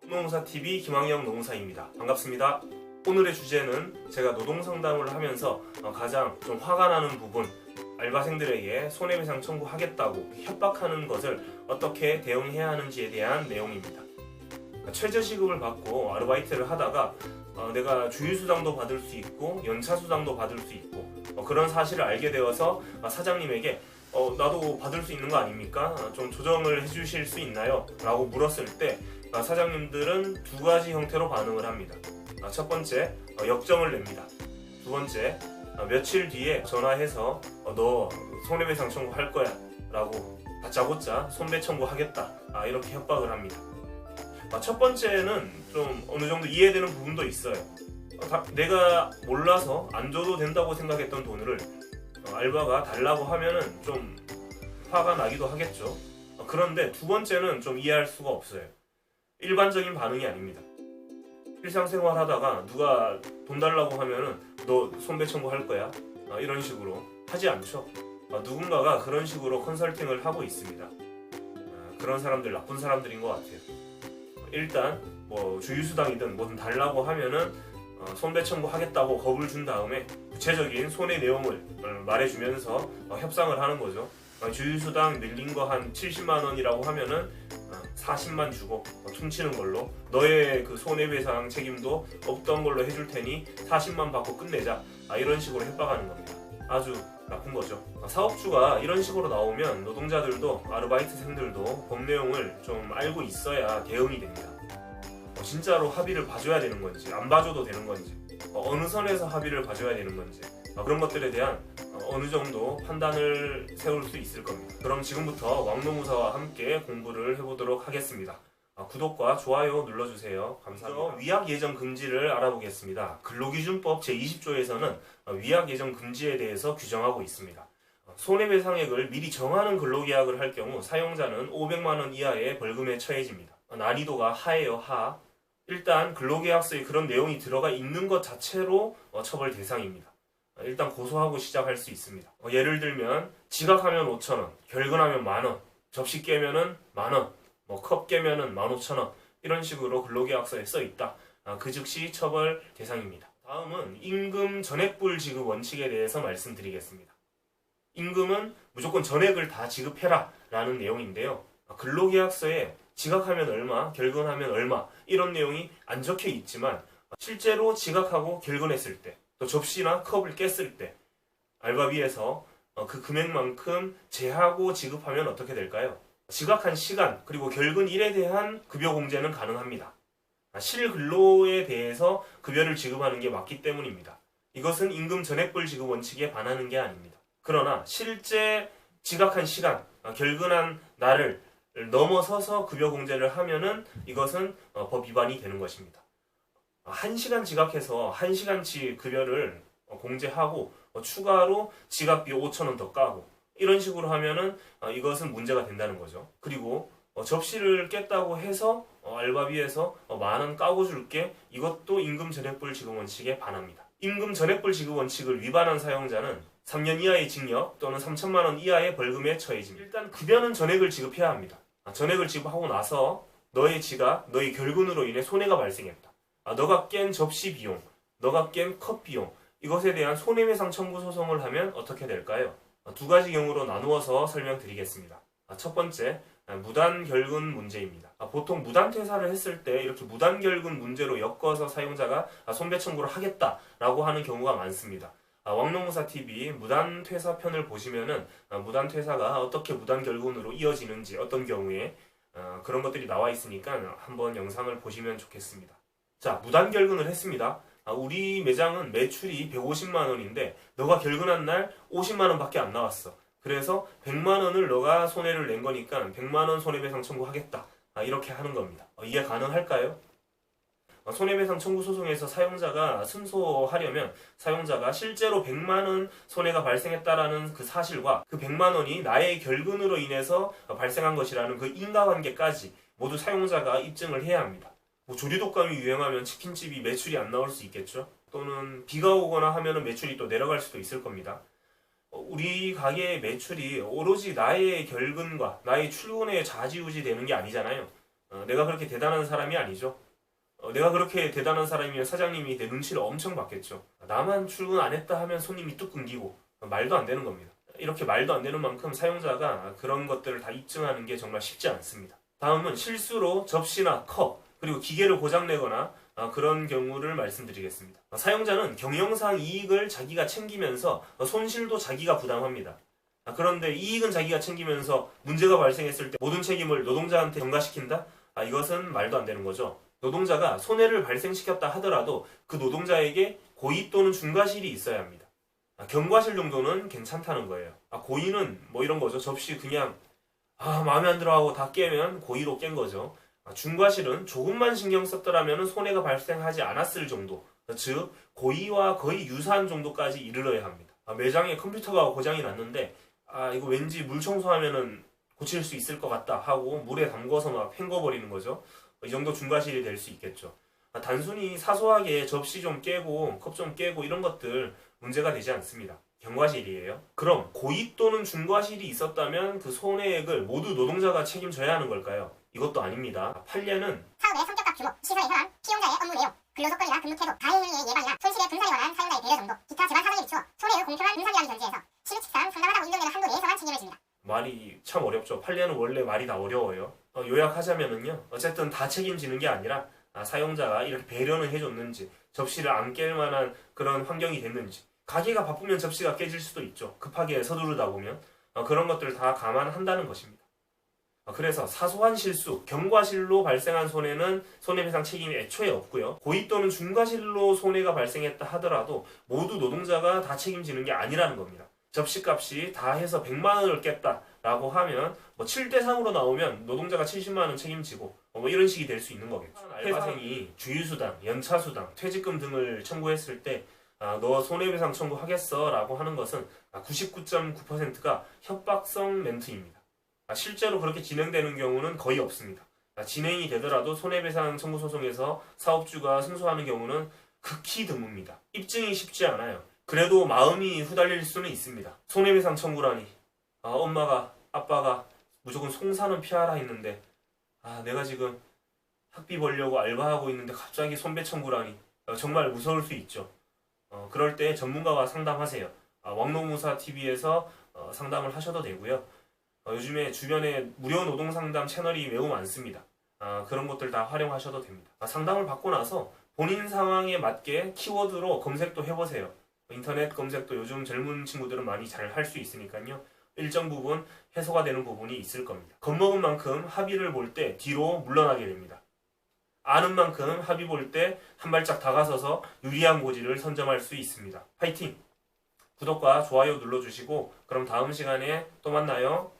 노무사TV 김학영 노무사입니다. 반갑습니다. 오늘의 주제는 제가 노동상담을 하면서 가장 좀 화가 나는 부분, 알바생들에게 손해배상 청구하겠다고 협박하는 것을 어떻게 대응해야 하는지에 대한 내용입니다. 최저시급을 받고 아르바이트를 하다가 내가 주휴수당도 받을 수 있고 연차수당도 받을 수 있고 그런 사실을 알게 되어서 사장님에게 나도 받을 수 있는 거 아닙니까? 좀 조정을 해주실 수 있나요? 라고 물었을 때 사장님들은 두 가지 형태로 반응을 합니다. 첫 번째, 역정을 냅니다. 두 번째, 며칠 뒤에 전화해서 너 손해배상 청구할 거야 라고 다짜고짜 손배 청구하겠다 이렇게 협박을 합니다. 첫 번째는 좀 어느 정도 이해되는 부분도 있어요. 내가 몰라서 안 줘도 된다고 생각했던 돈을 알바가 달라고 하면은 좀 화가 나기도 하겠죠. 그런데 두 번째는 좀 이해할 수가 없어요. 일반적인 반응이 아닙니다. 일상생활 하다가 누가 돈 달라고 하면은 너 손배 청구할 거야? 이런 식으로 하지 않죠. 누군가가 그런 식으로 컨설팅을 하고 있습니다. 그런 사람들 나쁜 사람들인 것 같아요. 일단 뭐 주휴수당이든 뭐든 달라고 하면은 손배 청구하겠다고 겁을 준 다음에 구체적인 손해 내용을 말해주면서 협상을 하는 거죠. 주휴수당 늘린 거 한 70만 원이라고 하면은 40만 주고 퉁치는 걸로 너의 그 손해배상 책임도 없던 걸로 해줄 테니 40만 받고 끝내자 이런 식으로 협박하는 겁니다. 아주 나쁜 거죠. 사업주가 이런 식으로 나오면 노동자들도 아르바이트생들도 법 내용을 좀 알고 있어야 대응이 됩니다. 진짜로 합의를 봐줘야 되는 건지 안 봐줘도 되는 건지 어느 선에서 합의를 봐줘야 되는 건지 그런 것들에 대한 어느 정도 판단을 세울 수 있을 겁니다. 그럼 지금부터 왕노무사와 함께 공부를 해보도록 하겠습니다. 구독과 좋아요 눌러주세요. 감사합니다. 위약 예정 금지를 알아보겠습니다. 근로기준법 제20조에서는 위약 예정 금지에 대해서 규정하고 있습니다. 손해배상액을 미리 정하는 근로계약을 할 경우 사용자는 500만 원 이하의 벌금에 처해집니다. 난이도가 하예요, 하. 일단 근로계약서에 그런 내용이 들어가 있는 것 자체로 처벌 대상입니다. 일단 고소하고 시작할 수 있습니다. 예를 들면 지각하면 5,000원, 결근하면 만원, 접시 깨면은 만원, 컵 깨면은 15,000원 이런 식으로 근로계약서에 써 있다. 그 즉시 처벌 대상입니다. 다음은 임금 전액불 지급 원칙에 대해서 말씀드리겠습니다. 임금은 무조건 전액을 다 지급해라 라는 내용인데요. 근로계약서에 지각하면 얼마, 결근하면 얼마 이런 내용이 안 적혀 있지만 실제로 지각하고 결근했을 때 또 접시나 컵을 깼을 때 알바비에서 그 금액만큼 제하고 지급하면 어떻게 될까요? 지각한 시간 그리고 결근일에 대한 급여 공제는 가능합니다. 실근로에 대해서 급여를 지급하는 게 맞기 때문입니다. 이것은 임금 전액불 지급 원칙에 반하는 게 아닙니다. 그러나 실제 지각한 시간, 결근한 날을 넘어서서 급여 공제를 하면은 이것은 법 위반이 되는 것입니다. 1시간 지각해서 1시간치 급여를 공제하고 추가로 지각비 5,000원 더 까고 이런 식으로 하면은 이것은 문제가 된다는 거죠. 그리고 접시를 깼다고 해서 알바비에서 만원 까고 줄게 이것도 임금 전액불 지급 원칙에 반합니다. 임금 전액불 지급 원칙을 위반한 사용자는 3년 이하의 징역 또는 3천만 원 이하의 벌금에 처해집니다. 일단 급여는 전액을 지급해야 합니다. 전액을 지급하고 나서 너의 지각, 너의 결근으로 인해 손해가 발생했다. 너가 깬 접시 비용, 너가 깬 컵 비용 이것에 대한 손해배상 청구 소송을 하면 어떻게 될까요? 두 가지 경우로 나누어서 설명드리겠습니다. 첫 번째, 무단결근 문제입니다. 보통 무단퇴사를 했을 때 이렇게 무단결근 문제로 엮어서 사용자가 손배 청구를 하겠다라고 하는 경우가 많습니다. 왕노무사TV 무단퇴사 편을 보시면은 무단퇴사가 어떻게 무단결근으로 이어지는지 어떤 경우에 그런 것들이 나와 있으니까 한번 영상을 보시면 좋겠습니다. 자, 무단결근을 했습니다. 우리 매장은 매출이 150만 원인데 너가 결근한 날 50만 원밖에 안 나왔어. 그래서 100만 원을 너가 손해를 낸 거니까 100만 원 손해배상 청구하겠다. 이렇게 하는 겁니다. 이게 가능할까요? 손해배상 청구 소송에서 사용자가 승소하려면 사용자가 실제로 100만 원 손해가 발생했다라는 그 사실과 그 100만 원이 나의 결근으로 인해서 발생한 것이라는 그 인과관계까지 모두 사용자가 입증을 해야 합니다. 조류독감이 유행하면 치킨집이 매출이 안 나올 수 있겠죠? 또는 비가 오거나 하면 매출이 또 내려갈 수도 있을 겁니다. 우리 가게의 매출이 오로지 나의 결근과 나의 출근에 좌지우지 되는 게 아니잖아요. 내가 그렇게 대단한 사람이 아니죠. 내가 그렇게 대단한 사람이면 사장님이 내 눈치를 엄청 봤겠죠. 나만 출근 안 했다 하면 손님이 뚝 끊기고 말도 안 되는 겁니다. 이렇게 말도 안 되는 만큼 사용자가 그런 것들을 다 입증하는 게 정말 쉽지 않습니다. 다음은 실수로 접시나 컵 그리고 기계를 고장내거나 그런 경우를 말씀드리겠습니다. 사용자는 경영상 이익을 자기가 챙기면서 손실도 자기가 부담합니다. 그런데 이익은 자기가 챙기면서 문제가 발생했을 때 모든 책임을 노동자한테 전가시킨다? 이것은 말도 안 되는 거죠. 노동자가 손해를 발생시켰다 하더라도 그 노동자에게 고의 또는 중과실이 있어야 합니다. 경과실 정도는 괜찮다는 거예요. 고의는 뭐 이런 거죠. 접시 그냥 마음에 안 들어 하고 다 깨면 고의로 깬 거죠. 중과실은 조금만 신경 썼더라면 손해가 발생하지 않았을 정도, 즉 고의와 거의 유사한 정도까지 이르러야 합니다. 매장에 컴퓨터가 고장이 났는데 이거 왠지 물 청소하면은 고칠 수 있을 것 같다 하고 물에 담궈서 막 헹궈버리는 거죠. 이 정도 중과실이 될 수 있겠죠. 단순히 사소하게 접시 좀 깨고 컵 좀 깨고 이런 것들 문제가 되지 않습니다. 경과실이에요. 그럼 고의 또는 중과실이 있었다면 그 손해액을 모두 노동자가 책임져야 하는 걸까요? 이것도 아닙니다. 판례는 사업의 성격과 규모, 시설의 현황, 피용자의 업무 내용, 근로조건이나 근무 태도, 가해행위의 예방이나 손실의 분산에 관한 사용자의 배려 정도, 기타 집안 사정에 비추어 손해의 공평한 분산이라는 전제에서 실익칙상 상당하다고 인정되는 한도 내에서만 책임을 집니다. 말이 참 어렵죠. 판례는 원래 말이 다 어려워요. 요약하자면은요. 어쨌든 다 책임지는 게 아니라 사용자가 이렇게 배려는 해줬는지, 접시를 안 깰 만한 그런 환경이 됐는지, 가게가 바쁘면 접시가 깨질 수도 있죠. 급하게 서두르다 보면 그런 것들을 다 감안한다는 것입니다. 그래서 사소한 실수, 경과실로 발생한 손해는 손해배상 책임이 애초에 없고요. 고의 또는 중과실로 손해가 발생했다 하더라도 모두 노동자가 다 책임지는 게 아니라는 겁니다. 접시값이 다 해서 100만 원을 깼다라고 하면 7대3으로 나오면 노동자가 70만 원 책임지고 뭐 이런 식이 될 수 있는 거겠죠. 알바생이 주휴수당, 연차수당, 퇴직금 등을 청구했을 때 너 손해배상 청구하겠어 라고 하는 것은 99.9%가 협박성 멘트입니다. 실제로 그렇게 진행되는 경우는 거의 없습니다. 진행이 되더라도 손해배상 청구 소송에서 사업주가 승소하는 경우는 극히 드뭅니다. 입증이 쉽지 않아요. 그래도 마음이 후달릴 수는 있습니다. 손해배상 청구라니. 엄마가 아빠가 무조건 송사는 피하라 했는데 내가 지금 학비 벌려고 알바하고 있는데 갑자기 손배 청구라니. 정말 무서울 수 있죠. 그럴 때 전문가와 상담하세요. 왕노무사TV에서 상담을 하셔도 되고요. 요즘에 주변에 무료 노동 상담 채널이 매우 많습니다. 그런 것들 다 활용하셔도 됩니다. 상담을 받고 나서 본인 상황에 맞게 키워드로 검색도 해보세요. 인터넷 검색도 요즘 젊은 친구들은 많이 잘 할 수 있으니까요. 일정 부분 해소가 되는 부분이 있을 겁니다. 겁먹은 만큼 합의를 볼 때 뒤로 물러나게 됩니다. 아는 만큼 합의 볼 때 한 발짝 다가서서 유리한 고지를 선점할 수 있습니다. 파이팅! 구독과 좋아요 눌러주시고 그럼 다음 시간에 또 만나요.